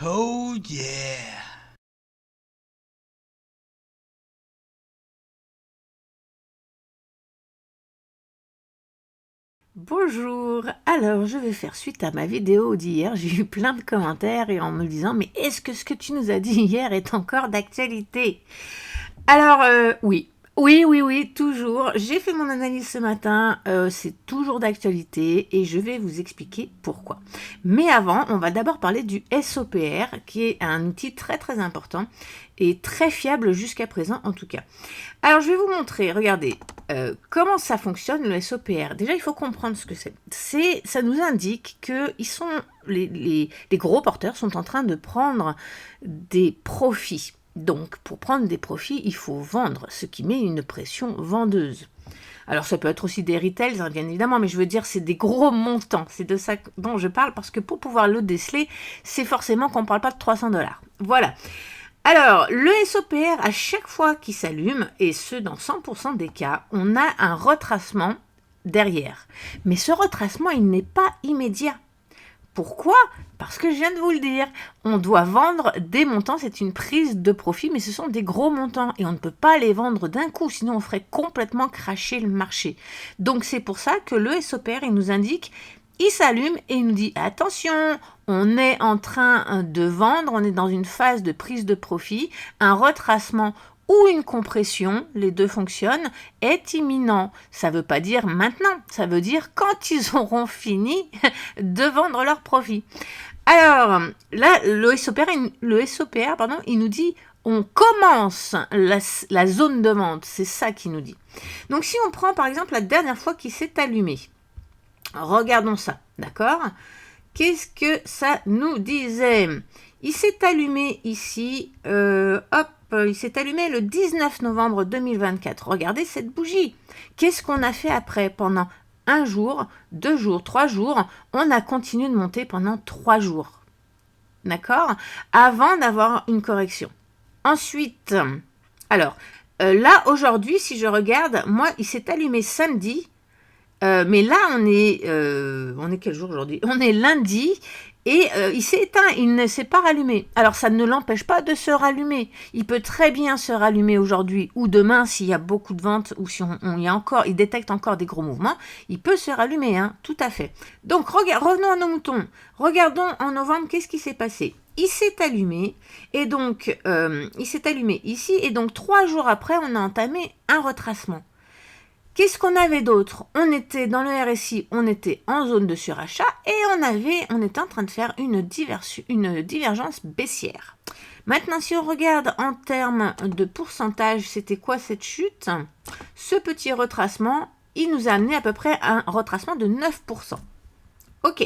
Oh yeah! Bonjour, alors je vais faire suite à ma vidéo d'hier, j'ai eu plein de commentaires et en me disant mais est-ce que ce que tu nous as dit hier est encore d'actualité? Alors oui, toujours, j'ai fait mon analyse ce matin, c'est toujours d'actualité et je vais vous expliquer pourquoi. Mais avant, on va d'abord parler du SOPR qui est un outil très très important et très fiable jusqu'à présent en tout cas. Alors, je vais vous montrer, regardez, comment ça fonctionne le SOPR. Déjà, il faut comprendre ce que c'est. Ça nous indique que les gros porteurs sont en train de prendre des profits. Donc, pour prendre des profits, il faut vendre, ce qui met une pression vendeuse. Alors, ça peut être aussi des retails, hein, bien évidemment, mais je veux dire, c'est des gros montants. C'est de ça dont je parle, parce que pour pouvoir le déceler, c'est forcément qu'on ne parle pas de 300 $. Voilà. Alors, le SOPR, à chaque fois qu'il s'allume, et ce dans 100% des cas, on a un retracement derrière. Mais ce retracement, il n'est pas immédiat. Pourquoi? Parce que je viens de vous le dire, on doit vendre des montants, c'est une prise de profit, mais ce sont des gros montants et on ne peut pas les vendre d'un coup, sinon on ferait complètement cracher le marché. Donc c'est pour ça que le SOPR, il nous indique, il s'allume et il nous dit attention, on est en train de vendre, on est dans une phase de prise de profit, un retracement ou une compression, les deux fonctionnent, est imminent. Ça ne veut pas dire maintenant, ça veut dire quand ils auront fini de vendre leurs profits. Alors, là, le SOPR, pardon, il nous dit on commence la zone de vente, c'est ça qu'il nous dit. Donc si on prend par exemple la dernière fois qu'il s'est allumé, regardons ça, d'accord? Qu'est-ce que ça nous disait? Il s'est allumé ici, il s'est allumé le 19 novembre 2024. Regardez cette bougie. Qu'est-ce qu'on a fait après? Pendant un jour, 2 jours, 3 jours, on a continué de monter pendant 3 jours. D'accord? Avant d'avoir une correction. Ensuite, alors, là, aujourd'hui, si je regarde, moi, il s'est allumé samedi. Mais là, on est quel jour aujourd'hui? On est lundi et il s'est éteint, il ne s'est pas rallumé. Alors ça ne l'empêche pas de se rallumer. Il peut très bien se rallumer aujourd'hui ou demain s'il y a beaucoup de ventes ou si il détecte encore des gros mouvements, il peut se rallumer, hein, tout à fait. Donc revenons à nos moutons. Regardons en novembre qu'est-ce qui s'est passé. Il s'est allumé et donc il s'est allumé ici et donc 3 jours après, on a entamé un retracement. Qu'est-ce qu'on avait d'autre? On était dans le RSI, on était en zone de surachat et on était en train de faire une divergence baissière. Maintenant, si on regarde en termes de pourcentage, c'était quoi cette chute? Ce petit retracement, il nous a amené à peu près à un retracement de 9%. Ok,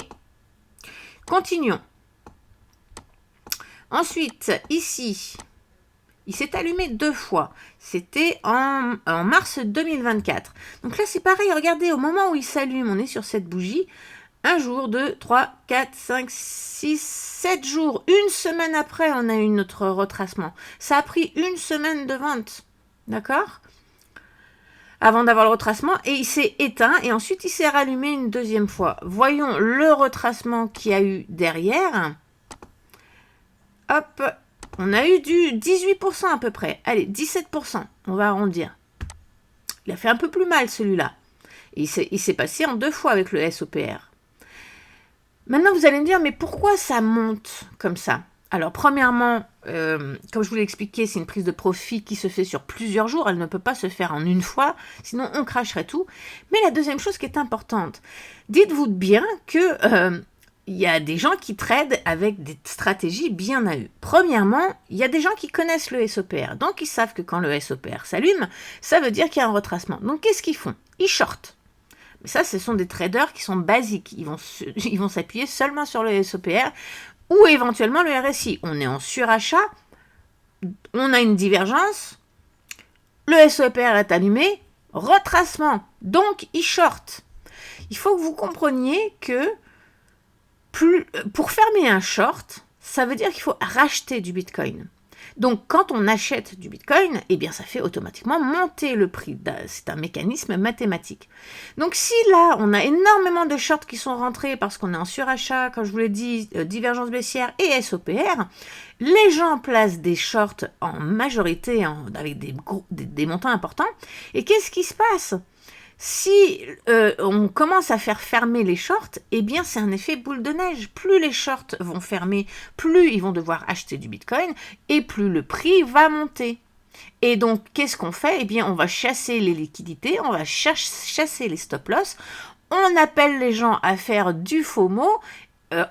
continuons. Ensuite, ici, il s'est allumé 2 fois. C'était en mars 2024. Donc là, c'est pareil. Regardez, au moment où il s'allume, on est sur cette bougie. 1 jour, 2, 3, 4, 5, 6, 7 jours. Une semaine après, on a eu notre retracement. Ça a pris une semaine de vente. D'accord? Avant d'avoir le retracement. Et il s'est éteint. Et ensuite, il s'est rallumé une deuxième fois. Voyons le retracement qu'il y a eu derrière. Hop. On a eu du 18% à peu près. Allez, 17%. On va arrondir. Il a fait un peu plus mal celui-là. Il s'est passé en 2 fois avec le SOPR. Maintenant, vous allez me dire, mais pourquoi ça monte comme ça? Alors, premièrement, comme je vous l'ai expliqué, c'est une prise de profit qui se fait sur plusieurs jours. Elle ne peut pas se faire en une fois, sinon on cracherait tout. Mais la deuxième chose qui est importante, dites-vous bien que il y a des gens qui tradent avec des stratégies bien à eux. Premièrement, il y a des gens qui connaissent le SOPR. Donc, ils savent que quand le SOPR s'allume, ça veut dire qu'il y a un retracement. Donc, qu'est-ce qu'ils font? Ils shortent. Mais ça, ce sont des traders qui sont basiques. Ils vont s'appuyer seulement sur le SOPR ou éventuellement le RSI. On est en surachat, on a une divergence, le SOPR est allumé, retracement. Donc, ils shortent. Il faut que vous compreniez que pour fermer un short, ça veut dire qu'il faut racheter du Bitcoin. Donc, quand on achète du Bitcoin, eh bien, ça fait automatiquement monter le prix. C'est un mécanisme mathématique. Donc, si là, on a énormément de shorts qui sont rentrés parce qu'on est en surachat, comme je vous l'ai dit, divergence baissière et SOPR, les gens placent des shorts en majorité avec des montants importants. Et qu'est-ce qui se passe ? Si on commence à faire fermer les shorts, eh bien c'est un effet boule de neige. Plus les shorts vont fermer, plus ils vont devoir acheter du Bitcoin et plus le prix va monter. Et donc, qu'est-ce qu'on fait ? Eh bien, on va chasser les liquidités, on va chasser les stop-loss, on appelle les gens à faire du FOMO.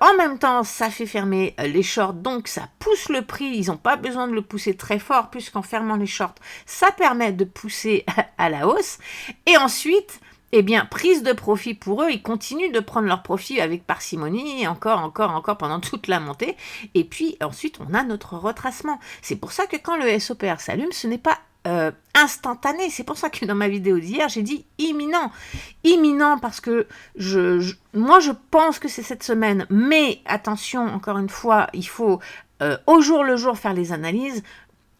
En même temps, ça fait fermer les shorts, donc ça pousse le prix. Ils n'ont pas besoin de le pousser très fort, puisqu'en fermant les shorts, ça permet de pousser à la hausse. Et ensuite, eh bien, prise de profit pour eux. Ils continuent de prendre leur profit avec parcimonie, encore pendant toute la montée. Et puis ensuite, on a notre retracement. C'est pour ça que quand le SOPR s'allume, ce n'est pas instantané. C'est pour ça que dans ma vidéo d'hier, j'ai dit imminent. Imminent parce que moi, je pense que c'est cette semaine. Mais attention, encore une fois, il faut au jour le jour faire les analyses.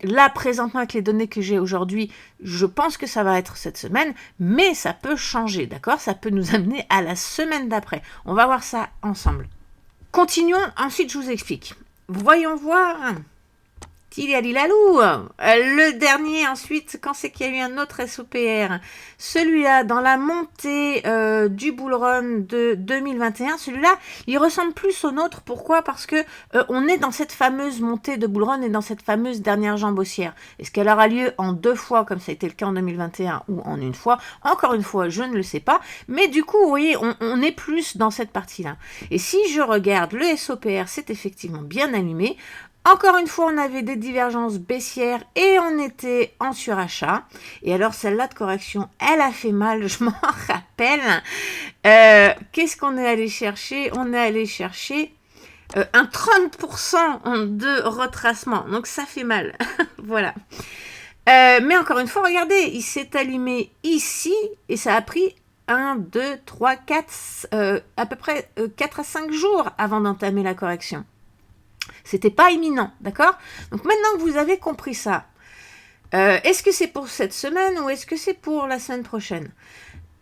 Là, présentement, avec les données que j'ai aujourd'hui, je pense que ça va être cette semaine, mais ça peut changer, d'accord ? Ça peut nous amener à la semaine d'après. On va voir ça ensemble. Continuons, ensuite je vous explique. Voyons voir... Tilialilalou. Le dernier ensuite, quand c'est qu'il y a eu un autre SOPR, celui-là dans la montée du bull run de 2021, celui-là il ressemble plus au nôtre. Pourquoi ? Parce que on est dans cette fameuse montée de bull run et dans cette fameuse dernière jambe haussière. Est-ce qu'elle aura lieu en 2 fois comme ça a été le cas en 2021 ou en 1 fois ? Encore une fois, je ne le sais pas, mais du coup, vous voyez, on est plus dans cette partie-là. Et si je regarde, le SOPR c'est effectivement bien allumé. Encore une fois, on avait des divergences baissières et on était en surachat. Et alors, celle-là de correction, elle a fait mal, je m'en rappelle. Qu'est-ce qu'on est allé chercher ? On est allé chercher un 30% de retracement. Donc, ça fait mal. Voilà. Mais encore une fois, regardez, il s'est allumé ici et ça a pris 1, 2, 3, 4, à peu près 4 à 5 jours avant d'entamer la correction. C'était pas imminent, d'accord ? Donc maintenant que vous avez compris ça, est-ce que c'est pour cette semaine ou est-ce que c'est pour la semaine prochaine ?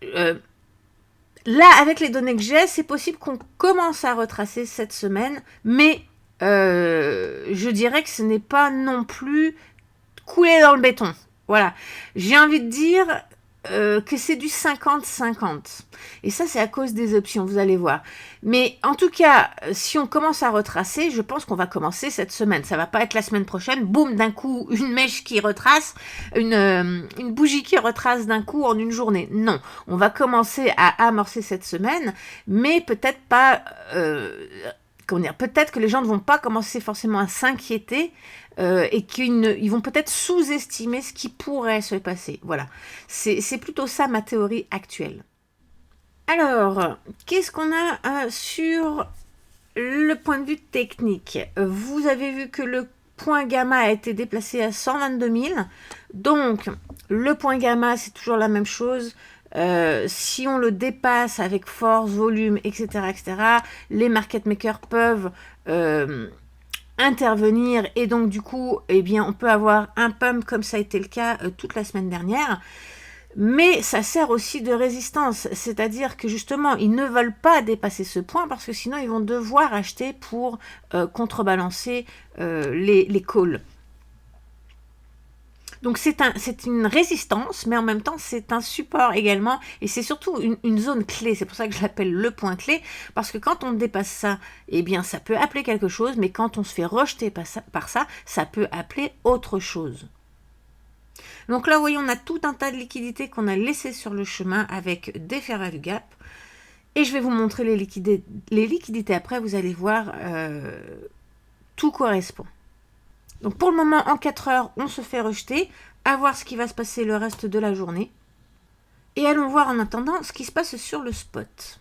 Là, avec les données que j'ai, c'est possible qu'on commence à retracer cette semaine, mais je dirais que ce n'est pas non plus coulé dans le béton. Voilà. J'ai envie de dire que c'est du 50-50. Et ça, c'est à cause des options, vous allez voir. Mais en tout cas, si on commence à retracer, je pense qu'on va commencer cette semaine. Ça va pas être la semaine prochaine, boum, d'un coup, une mèche qui retrace, une bougie qui retrace d'un coup en une journée. Non, on va commencer à amorcer cette semaine, mais peut-être pas... peut-être que les gens ne vont pas commencer forcément à s'inquiéter et qu'ils vont peut-être sous-estimer ce qui pourrait se passer. Voilà, c'est plutôt ça ma théorie actuelle. Alors, qu'est-ce qu'on a sur le point de vue technique ? Vous avez vu que le point gamma a été déplacé à 122 000. Donc, le point gamma, c'est toujours la même chose. Si on le dépasse avec force, volume, etc., les market makers peuvent intervenir et donc du coup, eh bien, on peut avoir un pump comme ça a été le cas toute la semaine dernière. Mais ça sert aussi de résistance, c'est-à-dire que justement, ils ne veulent pas dépasser ce point parce que sinon, ils vont devoir acheter pour contrebalancer les calls. Donc c'est une résistance, mais en même temps c'est un support également, et c'est surtout une zone clé. C'est pour ça que je l'appelle le point clé, parce que quand on dépasse ça, eh bien ça peut appeler quelque chose, mais quand on se fait rejeter par ça, ça peut appeler autre chose. Donc là, vous voyez, on a tout un tas de liquidités qu'on a laissées sur le chemin avec des fair value gap, et je vais vous montrer les liquidités après. Vous allez voir, tout correspond. Donc pour le moment, en 4 heures, on se fait rejeter, à voir ce qui va se passer le reste de la journée. Et allons voir en attendant ce qui se passe sur le spot.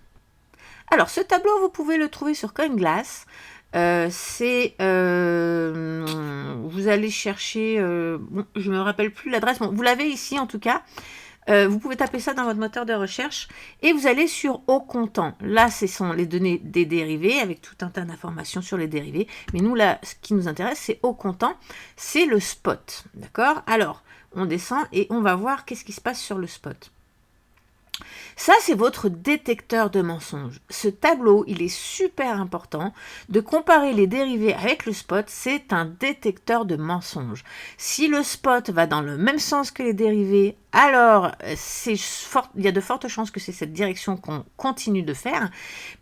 Alors ce tableau, vous pouvez le trouver sur CoinGlass. Vous allez chercher, bon, je ne me rappelle plus l'adresse, bon, vous l'avez ici en tout cas. Vous pouvez taper ça dans votre moteur de recherche et vous allez sur au comptant. Là, ce sont les données des dérivés avec tout un tas d'informations sur les dérivés. Mais nous, là, ce qui nous intéresse, c'est au comptant. C'est le spot. D'accord? Alors, on descend et on va voir qu'est-ce qui se passe sur le spot. Ça, c'est votre détecteur de mensonges. Ce tableau, il est super important de comparer les dérivés avec le spot. C'est un détecteur de mensonges. Si le spot va dans le même sens que les dérivés, alors il y a de fortes chances que c'est cette direction qu'on continue de faire.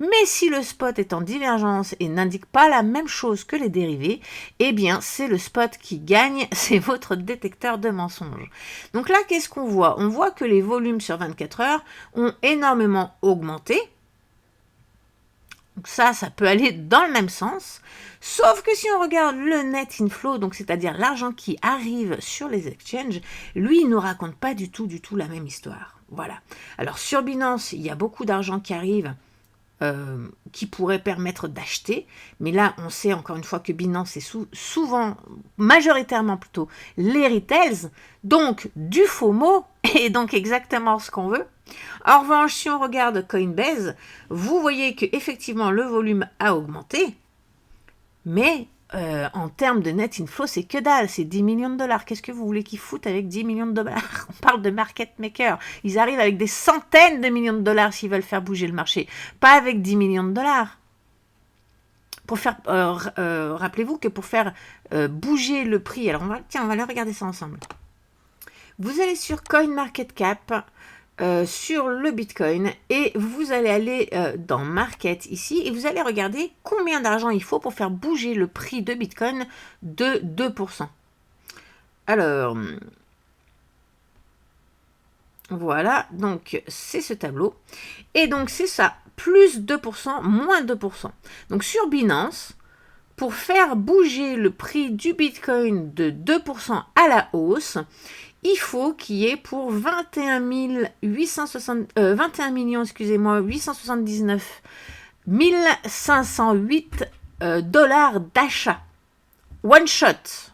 Mais si le spot est en divergence et n'indique pas la même chose que les dérivés, eh bien, c'est le spot qui gagne. C'est votre détecteur de mensonges. Donc là, qu'est-ce qu'on voit? On voit que les volumes sur 24 heures ont énormément augmenté. Donc ça peut aller dans le même sens. Sauf que si on regarde le net inflow, donc c'est-à-dire l'argent qui arrive sur les exchanges, lui, il ne nous raconte pas du tout la même histoire. Voilà. Alors sur Binance, il y a beaucoup d'argent qui arrive, qui pourrait permettre d'acheter. Mais là, on sait encore une fois que Binance est souvent, majoritairement plutôt, les retails, donc du FOMO, et donc exactement ce qu'on veut. En revanche, si on regarde Coinbase, vous voyez que effectivement le volume a augmenté, mais en termes de net inflow, c'est que dalle, c'est 10 millions de dollars. Qu'est-ce que vous voulez qu'ils foutent avec 10 millions de dollars? On parle de market maker. Ils arrivent avec des centaines de millions de dollars s'ils veulent faire bouger le marché, pas avec 10 millions de dollars. Pour faire, rappelez-vous que pour faire bouger le prix, alors on va aller regarder ça ensemble. Vous allez sur CoinMarketCap, sur le Bitcoin et vous allez aller dans Market ici et vous allez regarder combien d'argent il faut pour faire bouger le prix de Bitcoin de 2%. Alors, voilà, donc c'est ce tableau. Et donc c'est ça, plus 2%, moins 2%. Donc sur Binance, pour faire bouger le prix du Bitcoin de 2% à la hausse, il faut qu'il y ait pour 21 879 508 dollars d'achat. One shot.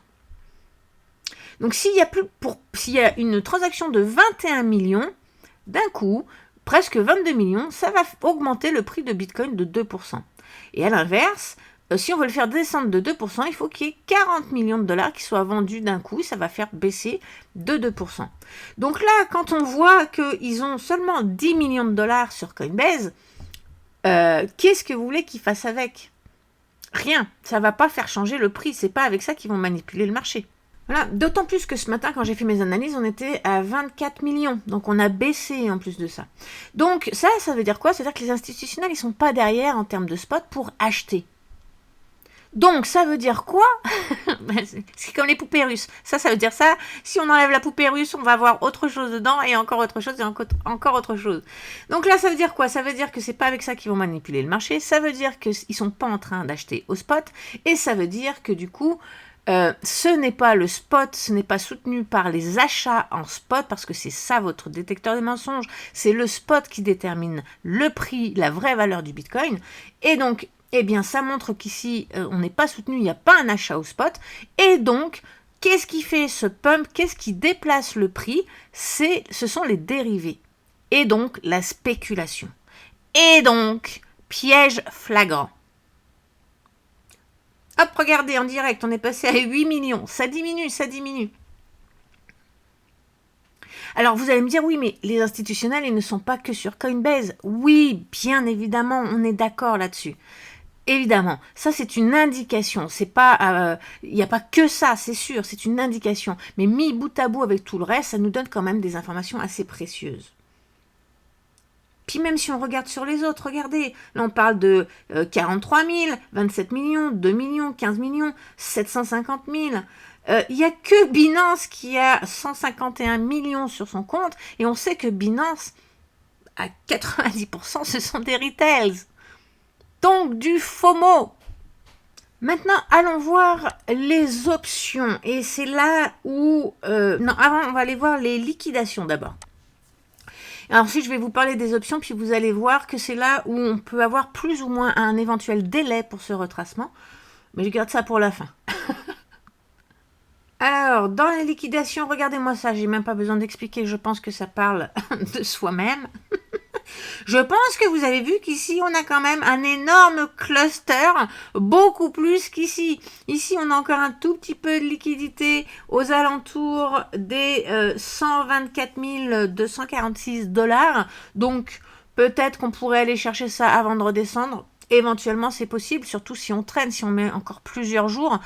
Donc s'il y a une transaction de 21 millions, d'un coup, presque 22 millions, ça va augmenter le prix de Bitcoin de 2%. Et à l'inverse, si on veut le faire descendre de 2%, il faut qu'il y ait 40 millions de dollars qui soient vendus d'un coup. Ça va faire baisser de 2%. Donc là, quand on voit qu'ils ont seulement 10 millions de dollars sur Coinbase, qu'est-ce que vous voulez qu'ils fassent avec? Rien. Ça ne va pas faire changer le prix. C'est pas avec ça qu'ils vont manipuler le marché. Voilà. D'autant plus que ce matin, quand j'ai fait mes analyses, on était à 24 millions. Donc on a baissé en plus de ça. Donc ça veut dire quoi? Ça veut dire que les institutionnels, ils ne sont pas derrière en termes de spot pour acheter. Donc, ça veut dire quoi? C'est comme les poupées russes. Ça veut dire ça. Si on enlève la poupée russe, on va avoir autre chose dedans et encore autre chose et encore autre chose. Donc là, ça veut dire quoi? Ça veut dire que c'est pas avec ça qu'ils vont manipuler le marché. Ça veut dire qu'ils sont pas en train d'acheter au spot. Et ça veut dire que du coup, ce n'est pas le spot, ce n'est pas soutenu par les achats en spot parce que c'est ça votre détecteur de mensonges. C'est le spot qui détermine le prix, la vraie valeur du Bitcoin. Et donc, eh bien, ça montre qu'ici, on n'est pas soutenu, il n'y a pas un achat au spot. Et donc, qu'est-ce qui fait ce pump? Qu'est-ce qui déplace le prix? Ce sont les dérivés. Et donc, la spéculation. Et donc, piège flagrant. Hop, regardez, en direct, on est passé à 8 millions. Ça diminue, ça diminue. Alors, vous allez me dire, oui, mais les institutionnels, ils ne sont pas que sur Coinbase. Oui, bien évidemment, on est d'accord là-dessus. Évidemment, ça c'est une indication, c'est pas, il n'y a pas que ça, c'est sûr, c'est une indication, mais mis bout à bout avec tout le reste, ça nous donne quand même des informations assez précieuses. Puis même si on regarde sur les autres, regardez, là on parle de 43 000, 27 millions, 2 millions, 15 millions, 750 000. Il n'y a que Binance qui a 151 millions sur son compte, et on sait que Binance, à 90%, ce sont des retails. Donc du FOMO. Maintenant, allons voir les options. Et c'est là où... non, avant, on va aller voir les liquidations d'abord. Alors ensuite, je vais vous parler des options, puis vous allez voir que c'est là où on peut avoir plus ou moins un éventuel délai pour ce retracement. Mais je garde ça pour la fin. Alors, Alors, dans les liquidations, regardez-moi ça, j'ai même pas besoin d'expliquer, je pense que ça parle de soi-même. Je pense que vous avez vu qu'ici, on a quand même un énorme cluster, beaucoup plus qu'ici. Ici, on a encore un tout petit peu de liquidité aux alentours des 124 246 $. Donc, peut-être qu'on pourrait aller chercher ça avant de redescendre. Éventuellement, c'est possible, surtout si on traîne, si on met encore plusieurs jours.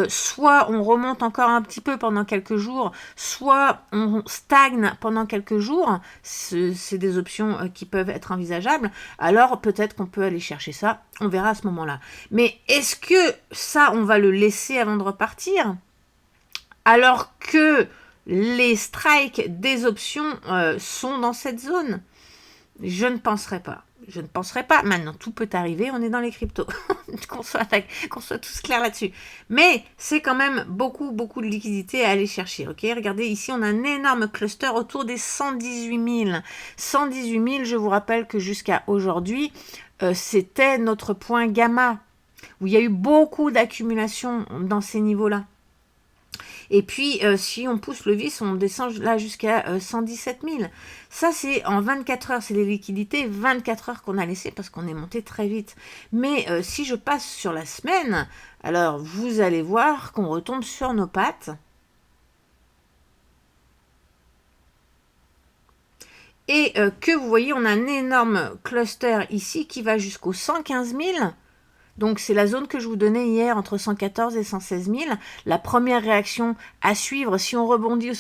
Soit on remonte encore un petit peu pendant quelques jours, soit on stagne pendant quelques jours. C'est des options qui peuvent être envisageables. Alors, peut-être qu'on peut aller chercher ça. On verra à ce moment-là. Mais est-ce que ça, on va le laisser avant de repartir? Alors que les strikes des options sont dans cette zone? Je ne penserai pas. Je ne penserai pas. Maintenant, tout peut arriver. On est dans les cryptos. qu'on soit tous clairs là-dessus. Mais c'est quand même beaucoup de liquidités à aller chercher. Ok, regardez, ici, on a un énorme cluster autour des 118 000. 118 000, je vous rappelle que jusqu'à aujourd'hui, c'était notre point gamma, où il y a eu beaucoup d'accumulation dans ces niveaux-là. Et puis, si on pousse le vis, on descend là jusqu'à 117 000. Ça, c'est en 24 heures. C'est les liquidités 24 heures qu'on a laissées parce qu'on est monté très vite. Mais si je passe sur la semaine, alors vous allez voir qu'on retombe sur nos pattes. Et que vous voyez, on a un énorme cluster ici qui va jusqu'aux 115 000. Donc, c'est la zone que je vous donnais hier, entre 114 et 116 000. La première réaction à suivre, si on rebondit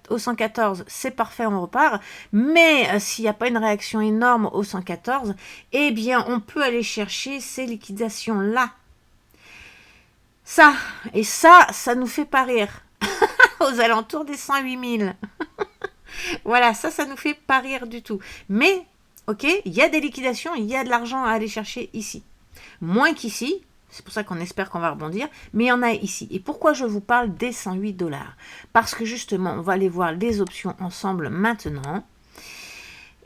au 114, c'est parfait, on repart. Mais s'il n'y a pas une réaction énorme au 114, eh bien, on peut aller chercher ces liquidations-là. Ça, et ça nous fait pas rire. Aux alentours des 108 000. Voilà, ça nous fait pas rire du tout. Mais, ok, il y a des liquidations, il y a de l'argent à aller chercher ici. Moins qu'ici, c'est pour ça qu'on espère qu'on va rebondir, mais il y en a ici. Et pourquoi je vous parle des 108 $? Parce que justement, on va aller voir les options ensemble maintenant.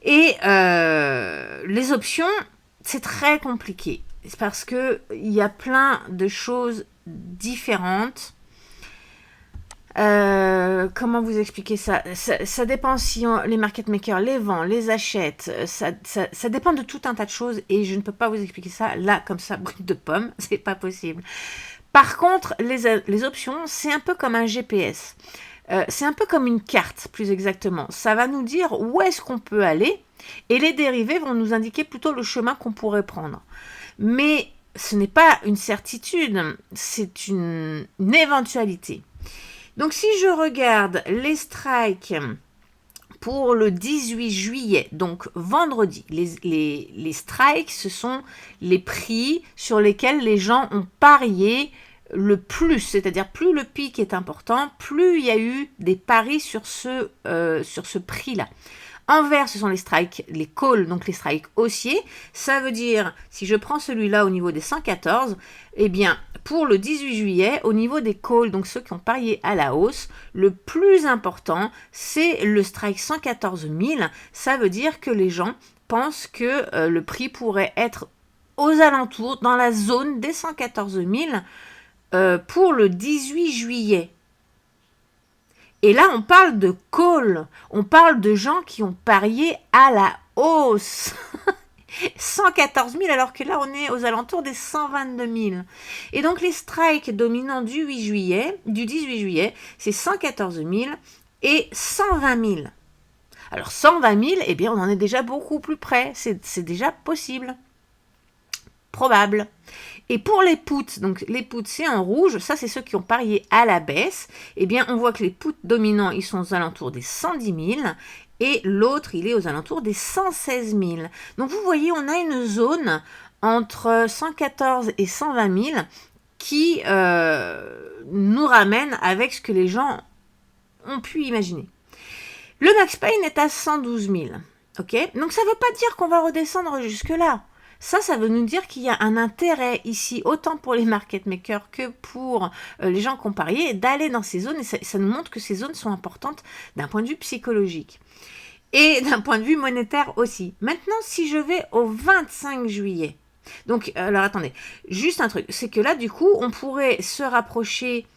Et les options, c'est très compliqué. C'est parce qu'il y a plein de choses différentes. Comment vous expliquer ça? Ça dépend si les market makers les vendent, les achètent. Ça dépend de tout un tas de choses et je ne peux pas vous expliquer ça là, comme ça, brut de pomme. C'est pas possible. Par contre, les options, c'est un peu comme un GPS. C'est un peu comme une carte, plus exactement. Ça va nous dire où est-ce qu'on peut aller et les dérivés vont nous indiquer plutôt le chemin qu'on pourrait prendre. Mais ce n'est pas une certitude, c'est une éventualité. Donc, si je regarde les strikes pour le 18 juillet, donc vendredi, les strikes, ce sont les prix sur lesquels les gens ont parié le plus, c'est-à-dire plus le pic est important, plus il y a eu des paris sur ce prix-là. En vert, ce sont les strikes, les calls, donc les strikes haussiers. Ça veut dire, si je prends celui-là au niveau des 114, eh bien, pour le 18 juillet, au niveau des calls, donc ceux qui ont parié à la hausse, le plus important, c'est le strike 114 000. Ça veut dire que les gens pensent que le prix pourrait être aux alentours, dans la zone des 114 000 pour le 18 juillet. Et là, on parle de call, on parle de gens qui ont parié à la hausse. 114 000, alors que là, on est aux alentours des 122 000. Et donc, les strikes dominants du 18 juillet, c'est 114 000 et 120 000. Alors, 120 000, eh bien, on en est déjà beaucoup plus près. C'est déjà possible. Probable. Et pour les puts, donc les puts c'est en rouge, ça c'est ceux qui ont parié à la baisse, eh bien on voit que les puts dominants ils sont aux alentours des 110 000 et l'autre il est aux alentours des 116 000. Donc vous voyez on a une zone entre 114 et 120 000 qui nous ramène avec ce que les gens ont pu imaginer. Le max pain est à 112 000, ok? Donc ça ne veut pas dire qu'on va redescendre jusque là. Ça veut nous dire qu'il y a un intérêt ici, autant pour les market makers que pour les gens qui ont parié, d'aller dans ces zones. Et ça nous montre que ces zones sont importantes d'un point de vue psychologique. Et d'un point de vue monétaire aussi. Maintenant, si je vais au 25 juillet. Donc, alors attendez, juste un truc. C'est que là, du coup, on pourrait se rapprocher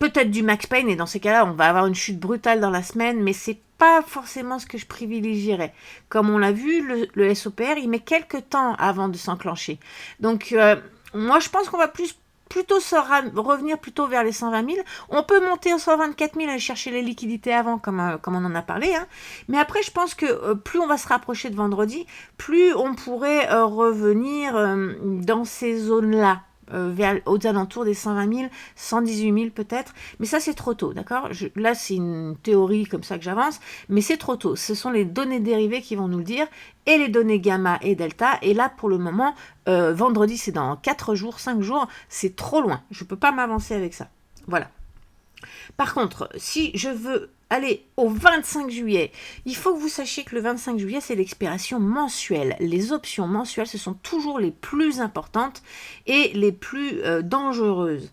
peut-être du max pain, et dans ces cas-là, on va avoir une chute brutale dans la semaine, mais c'est pas forcément ce que je privilégierais. Comme on l'a vu, le SOPR, il met quelques temps avant de s'enclencher. Donc, moi, je pense qu'on va plutôt revenir plutôt vers les 120 000. On peut monter aux 124 000, aller chercher les liquidités avant, comme on en a parlé. Hein. Mais après, je pense que plus on va se rapprocher de vendredi, plus on pourrait revenir dans ces zones-là. Aux alentours des 120 000, 118 000 peut-être, mais ça c'est trop tôt, d'accord? Là c'est une théorie comme ça que j'avance, mais c'est trop tôt, ce sont les données dérivées qui vont nous le dire, et les données gamma et delta, et là pour le moment, vendredi c'est dans 4 jours, 5 jours, c'est trop loin, je ne peux pas m'avancer avec ça, voilà. Par contre, si je veux aller au 25 juillet, il faut que vous sachiez que le 25 juillet, c'est l'expiration mensuelle. Les options mensuelles, ce sont toujours les plus importantes et les plus dangereuses.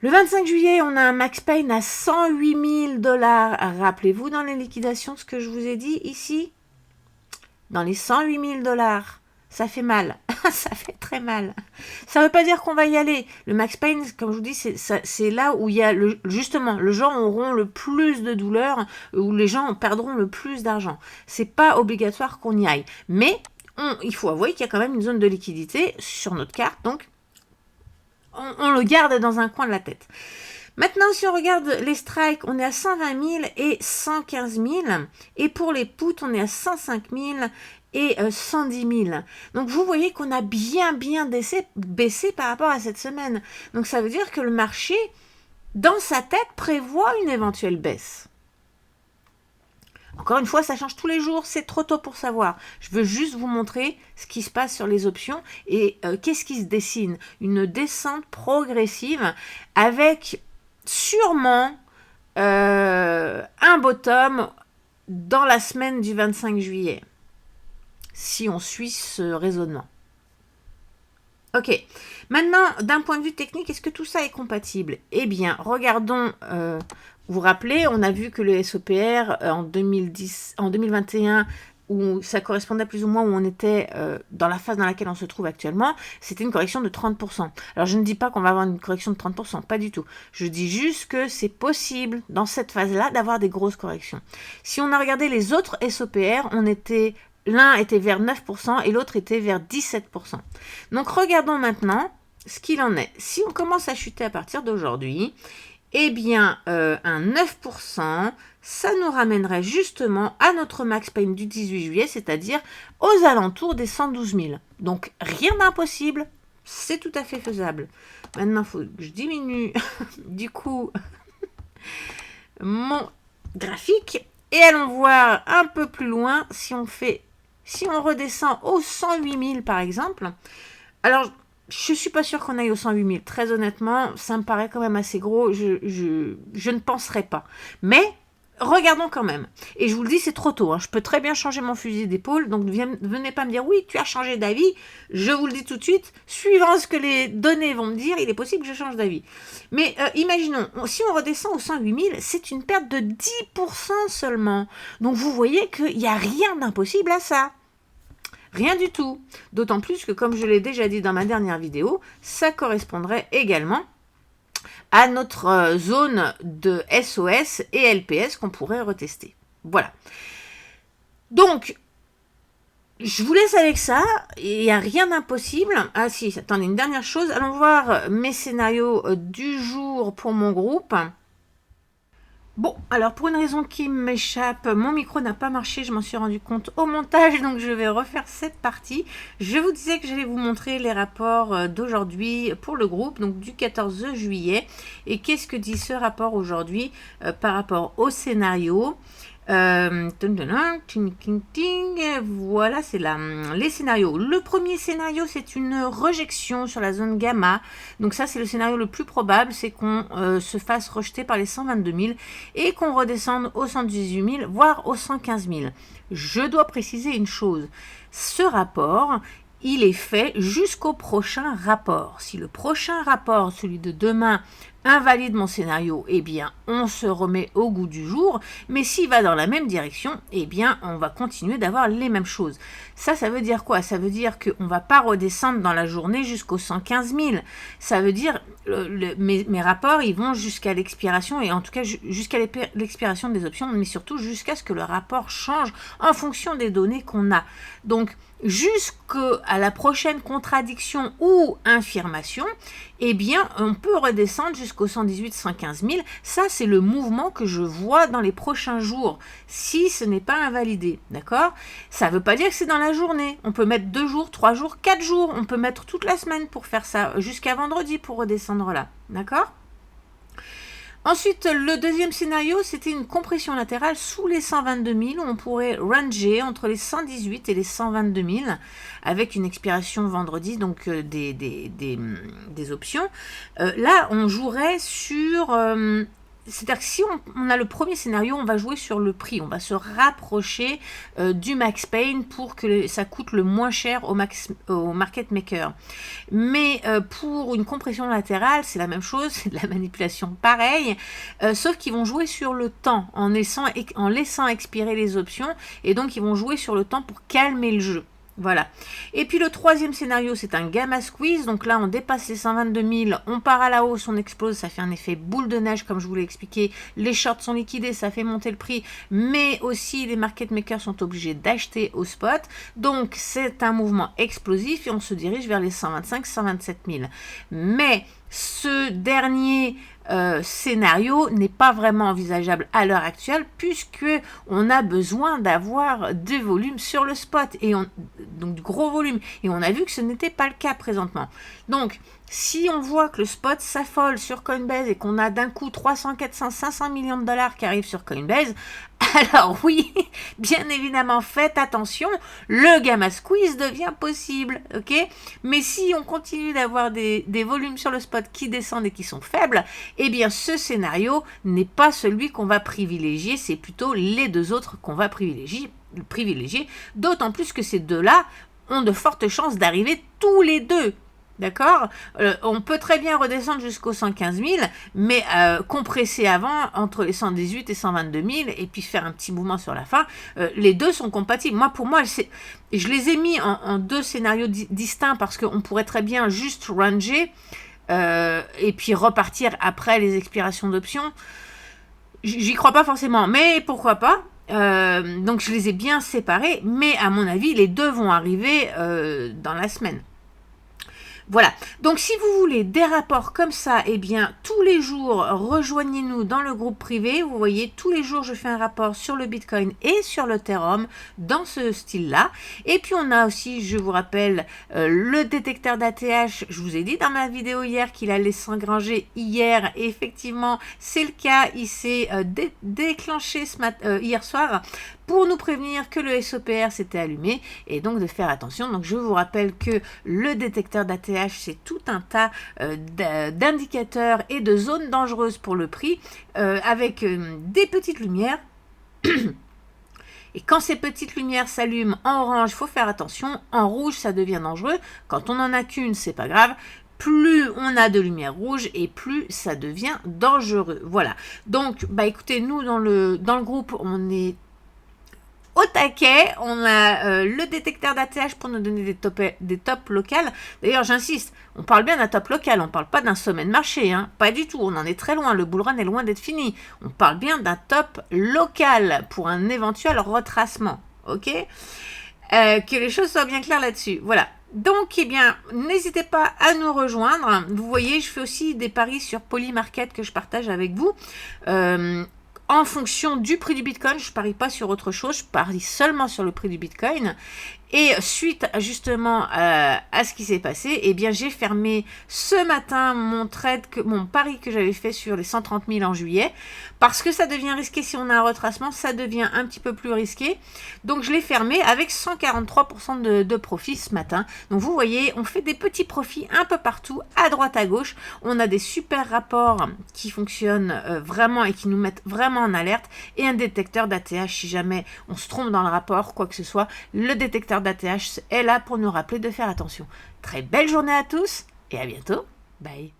Le 25 juillet, on a un max pain à 108 000 $. Rappelez-vous dans les liquidations ce que je vous ai dit ici? Dans les 108 000 $. Ça fait mal, ça fait très mal. Ça ne veut pas dire qu'on va y aller. Le max pain, comme je vous dis, c'est là où il y a justement, les gens auront le plus de douleur, où les gens perdront le plus d'argent. C'est pas obligatoire qu'on y aille. Mais il faut avouer qu'il y a quand même une zone de liquidité sur notre carte, donc on le garde dans un coin de la tête. Maintenant, si on regarde les strikes, on est à 120 000 et 115 000. Et pour les puts, on est à 105 000 et 110 000. Donc, vous voyez qu'on a bien baissé par rapport à cette semaine. Donc, ça veut dire que le marché, dans sa tête, prévoit une éventuelle baisse. Encore une fois, ça change tous les jours, c'est trop tôt pour savoir. Je veux juste vous montrer ce qui se passe sur les options et qu'est-ce qui se dessine. Une descente progressive avec sûrement un bottom dans la semaine du 25 juillet. Si on suit ce raisonnement. Ok, maintenant, d'un point de vue technique, est-ce que tout ça est compatible? Eh bien, regardons, vous vous rappelez, on a vu que le SOPR en 2021, où ça correspondait plus ou moins où on était dans la phase dans laquelle on se trouve actuellement, c'était une correction de 30%. Alors, je ne dis pas qu'on va avoir une correction de 30%, pas du tout. Je dis juste que c'est possible, dans cette phase-là, d'avoir des grosses corrections. Si on a regardé les autres SOPR, l'un était vers 9% et l'autre était vers 17%. Donc, regardons maintenant ce qu'il en est. Si on commence à chuter à partir d'aujourd'hui, eh bien, un 9%, ça nous ramènerait justement à notre max pain du 18 juillet, c'est-à-dire aux alentours des 112 000. Donc, rien d'impossible, c'est tout à fait faisable. Maintenant, il faut que je diminue, du coup, mon graphique. Et allons voir un peu plus loin si on redescend aux 108 000 par exemple. Alors, je ne suis pas sûre qu'on aille aux 108 000. Très honnêtement, ça me paraît quand même assez gros. Je ne penserais pas. Mais, regardons quand même. Et je vous le dis, c'est trop tôt. Hein. Je peux très bien changer mon fusil d'épaule. Donc, ne venez pas me dire, oui, tu as changé d'avis. Je vous le dis tout de suite. Suivant ce que les données vont me dire, il est possible que je change d'avis. Mais imaginons, si on redescend aux 108 000, c'est une perte de 10% seulement. Donc, vous voyez qu'il n'y a rien d'impossible à ça. Rien du tout. D'autant plus que, comme je l'ai déjà dit dans ma dernière vidéo, ça correspondrait également à notre zone de SOS et LPS qu'on pourrait retester. Voilà. Donc, je vous laisse avec ça. Il n'y a rien d'impossible. Ah si, attendez, une dernière chose. Allons voir mes scénarios du jour pour mon groupe. Bon, alors pour une raison qui m'échappe, mon micro n'a pas marché, je m'en suis rendu compte au montage, donc je vais refaire cette partie. Je vous disais que j'allais vous montrer les rapports d'aujourd'hui pour le groupe, donc du 14 juillet. Et qu'est-ce que dit ce rapport aujourd'hui par rapport au scénario? Voilà, c'est là les scénarios. Le premier scénario, c'est une rejection sur la zone gamma. Donc ça, c'est le scénario le plus probable, c'est qu'on se fasse rejeter par les 122 000 et qu'on redescende aux 118 000, voire aux 115 000. Je dois préciser une chose. Ce rapport, il est fait jusqu'au prochain rapport. Si le prochain rapport, celui de demain, invalide mon scénario, eh bien, on se remet au goût du jour. Mais s'il va dans la même direction, eh bien, on va continuer d'avoir les mêmes choses. Ça veut dire quoi? Ça veut dire qu'on ne va pas redescendre dans la journée jusqu'aux 115 000. Ça veut dire mes rapports, ils vont jusqu'à l'expiration, et en tout cas jusqu'à l'expiration des options, mais surtout jusqu'à ce que le rapport change en fonction des données qu'on a. Donc, jusqu'à la prochaine contradiction ou infirmation, eh bien, on peut redescendre jusqu'aux 118-115 000. Ça, c'est le mouvement que je vois dans les prochains jours, si ce n'est pas invalidé, d'accord? Ça ne veut pas dire que c'est dans la journée. On peut mettre 2 jours, 3 jours, 4 jours. On peut mettre toute la semaine pour faire ça, jusqu'à vendredi pour redescendre là, d'accord? Ensuite, le deuxième scénario, c'était une compression latérale sous les 122 000, où on pourrait ranger entre les 118 et les 122 000, avec une expiration vendredi, donc des options. Là, on jouerait sur... c'est-à-dire que si on a le premier scénario, on va jouer sur le prix. On va se rapprocher du max pain pour que ça coûte le moins cher au market maker. Mais pour une compression latérale, c'est la même chose, c'est de la manipulation pareille, sauf qu'ils vont jouer sur le temps en laissant expirer les options. Et donc, ils vont jouer sur le temps pour calmer le jeu. Voilà. Et puis le troisième scénario, c'est un gamma squeeze. Donc là, on dépasse les 122 000, on part à la hausse, on explose, ça fait un effet boule de neige, comme je vous l'ai expliqué. Les shorts sont liquidés, ça fait monter le prix, mais aussi les market makers sont obligés d'acheter au spot. Donc c'est un mouvement explosif et on se dirige vers les 125-127 000. Mais ce dernier scénario n'est pas vraiment envisageable à l'heure actuelle, puisque on a besoin d'avoir des volumes sur le spot, et donc du gros volume, et on a vu que ce n'était pas le cas présentement. Donc si on voit que le spot s'affole sur Coinbase et qu'on a d'un coup 300, 400, 500 millions de dollars qui arrivent sur Coinbase, alors oui, bien évidemment, faites attention, le gamma squeeze devient possible, ok? Mais si on continue d'avoir des volumes sur le spot qui descendent et qui sont faibles, eh bien ce scénario n'est pas celui qu'on va privilégier, c'est plutôt les deux autres qu'on va privilégier, d'autant plus que ces deux-là ont de fortes chances d'arriver tous les deux. D'accord? On peut très bien redescendre jusqu'aux 115 000, mais compresser avant entre les 118 et 122 000 et puis faire un petit mouvement sur la fin. Les deux sont compatibles. Pour moi, je les ai mis en deux scénarios distincts parce qu'on pourrait très bien juste ranger et puis repartir après les expirations d'options. J'y crois pas forcément, mais pourquoi pas? Donc je les ai bien séparés, mais à mon avis, les deux vont arriver dans la semaine. Voilà, donc si vous voulez des rapports comme ça, eh bien tous les jours, rejoignez-nous dans le groupe privé. Vous voyez, tous les jours, je fais un rapport sur le Bitcoin et sur l'Ethereum dans ce style-là. Et puis on a aussi, je vous rappelle, le détecteur d'ATH. Je vous ai dit dans ma vidéo hier qu'il allait s'engranger hier. Et effectivement, c'est le cas. Il s'est déclenché hier soir pour nous prévenir que le SOPR s'était allumé et donc de faire attention. Donc je vous rappelle que le détecteur d'ATH, c'est tout un tas d'indicateurs et de zones dangereuses pour le prix avec des petites lumières. Et quand ces petites lumières s'allument en orange, il faut faire attention. En rouge, ça devient dangereux. Quand on n'en a qu'une, c'est pas grave. Plus on a de lumière rouge et plus ça devient dangereux. Voilà. Donc, écoutez, nous, dans le groupe, on est au taquet, on a le détecteur d'ATH pour nous donner des tops locales. D'ailleurs, j'insiste, on parle bien d'un top local, on ne parle pas d'un sommet de marché, hein. Pas du tout, on en est très loin, le bull run est loin d'être fini. On parle bien d'un top local pour un éventuel retracement, ok? Que les choses soient bien claires là-dessus, voilà. Donc, eh bien, n'hésitez pas à nous rejoindre. Vous voyez, je fais aussi des paris sur Polymarket que je partage avec vous. En fonction du prix du Bitcoin, je ne parie pas sur autre chose, je parie seulement sur le prix du Bitcoin. Et suite justement à ce qui s'est passé, eh bien j'ai fermé ce matin mon pari que j'avais fait sur les 130 000 en juillet, parce que ça devient risqué si on a un retracement, ça devient un petit peu plus risqué. Donc je l'ai fermé avec 143% de profit ce matin. Donc vous voyez, on fait des petits profits un peu partout, à droite à gauche. On a des super rapports qui fonctionnent vraiment et qui nous mettent vraiment en alerte, et un détecteur d'ATH si jamais on se trompe dans le rapport, quoi que ce soit. Le détecteur d'ATH est là pour nous rappeler de faire attention. Très belle journée à tous et à bientôt. Bye.